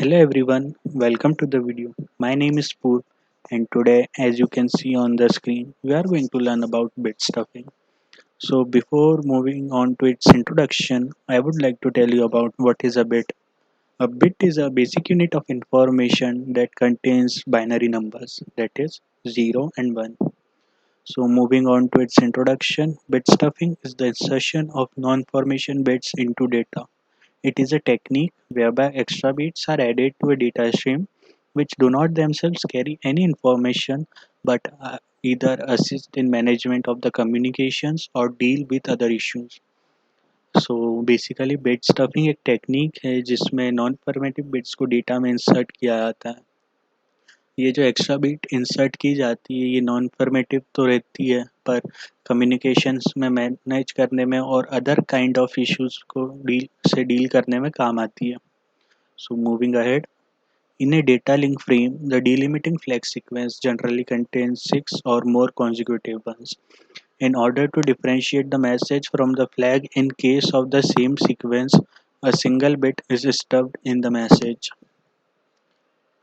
Hello everyone, welcome to the video. My name is Poor and today as you can see on the screen we are going to learn about bit stuffing. So before moving on to its introduction, I would like to tell you about what is a bit. A bit is a basic unit of information that contains binary numbers, that is 0 and 1. So moving on to its introduction, bit stuffing is the insertion of non-formation bits into data. It is a technique whereby extra bits are added to a data stream which do not themselves carry any information but either assist in management of the communications or deal with other issues. So basically bit stuffing एक technique है जिसमें non formative bits को data में insert किया जाता है। ये जो एक्स्ट्रा बिट इंसर्ट की जाती है ये नॉन फॉर्मेटिव तो रहती है पर कम्युनिकेशंस में मैनेज करने में और अदर काइंड ऑफ इश्यूज को डील करने में काम आती है। So moving ahead, in a data link frame, the delimiting flag sequence generally contains 6 or more consecutive ones. In order to differentiate the message from the flag in case of the same sequence, a single bit is stuffed in the message.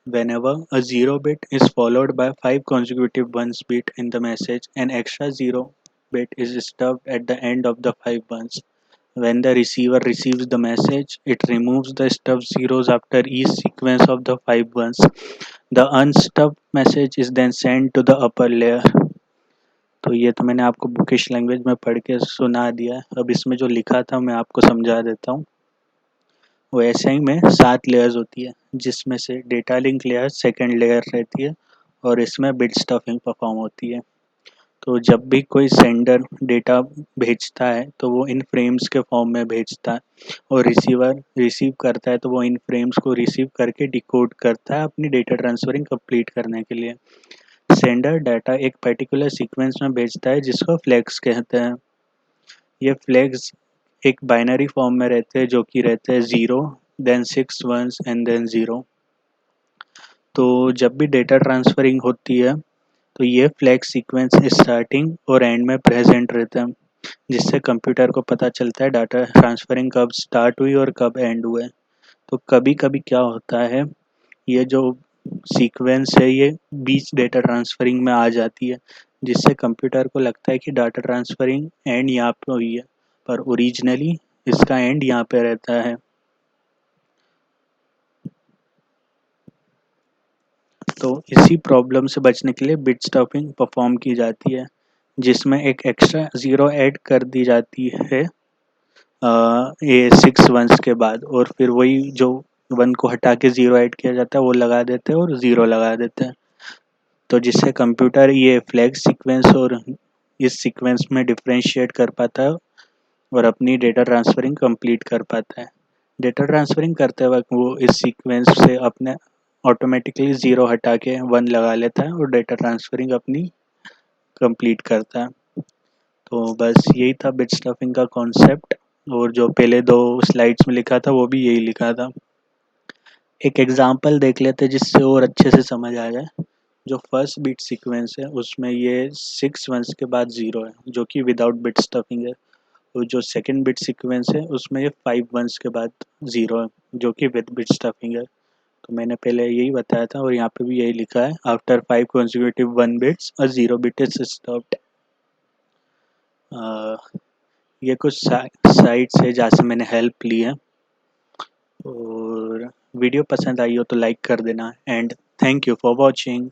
Whenever a 0 bit is followed by 5 consecutive ones bit in the message, an extra 0 bit is stuffed at the end of the 5 ones. When the receiver receives the message, it removes the stuffed zeros after each sequence of the 5 ones. The unstuffed message is then sent to the upper layer. तो ये तो मैंने आपको bookish language में पढ़ के सुना दिया है। अब इसमें जो लिखा था मैं आपको समझा देता हूँ। वो ऐसे ही में 7 लेयर्स होती है जिसमें से data link layer second layer रहती है और इसमें बिट स्टफिंग परफॉर्म होती है। तो जब भी कोई सेंडर डेटा भेजता है तो वो इन फ्रेम्स के फॉर्म में भेजता है और रिसीवर रिसीव करता है तो वो इन फ्रेम्स को रिसीव करके डिकोड करता है अपनी डेटा ट्रांसफरिंग कंप्लीट करने के लिए। सेंडर डाटा एक पर्टिकुलर सीक्वेंस में भेजता है जिसको फ्लैग्स कहते हैं। ये फ्लैग्स एक बाइनरी फॉर्म में रहते हैं जो कि रहते हैं 0 देन 6 वंस एंड देन 0। तो जब भी डेटा ट्रांसफरिंग होती है तो ये फ्लैग सीक्वेंस स्टार्टिंग और एंड में प्रेजेंट रहते हैं जिससे कंप्यूटर को पता चलता है डाटा ट्रांसफरिंग कब स्टार्ट हुई और कब एंड हुए। तो कभी कभी क्या होता है, ये जो सीक्वेंस है ये बीच डेटा ट्रांसफरिंग में आ जाती है जिससे कंप्यूटर को लगता है कि डाटा ट्रांसफरिंग एंड यहाँ पे हुई है पर ओरिजिनली इसका एंड यहाँ पे रहता है। तो इसी प्रॉब्लम से बचने के लिए बिट स्टफिंग परफॉर्म की जाती है जिसमें एक एक्स्ट्रा ज़ीरो ऐड कर दी जाती है ये 6 वंस के बाद और फिर वही जो 1 को हटा के 0 ऐड किया जाता है वो लगा देते हैं और 0 लगा देते हैं। तो जिससे कंप्यूटर ये फ्लैग सीक्वेंस और इस सीक्वेंस में डिफरेंशिएट कर पाता है और अपनी डेटा ट्रांसफरिंग कंप्लीट कर पाता है। डेटा ट्रांसफरिंग करते वक्त वो इस सीक्वेंस से अपने ऑटोमेटिकली 0 हटा के 1 लगा लेता है और डेटा ट्रांसफरिंग अपनी कंप्लीट करता है। तो बस यही था बिट स्टफिंग का कॉन्सेप्ट और जो पहले 2 स्लाइड्स में लिखा था वो भी यही लिखा था। एक एग्जांपल देख लेते हैं जिससे और अच्छे से समझ आ जाए। जो फर्स्ट बिट सीक्वेंस है उसमें ये 6 वंस के बाद 0 है जो कि विदाउट बिट स्टफिंग है और जो सेकंड बिट सीक्वेंस है उसमें ये 5 वंस के बाद 0 है जो कि विद बिट स्टफिंग है। तो मैंने पहले यही बताया था और यहाँ पे भी यही लिखा है, after 5 consecutive 1 bits a 0 bit is stopped। ये कुछ साइट्स है जहाँ से मैंने हेल्प ली है और वीडियो पसंद आई हो तो लाइक कर देना and thank you for watching.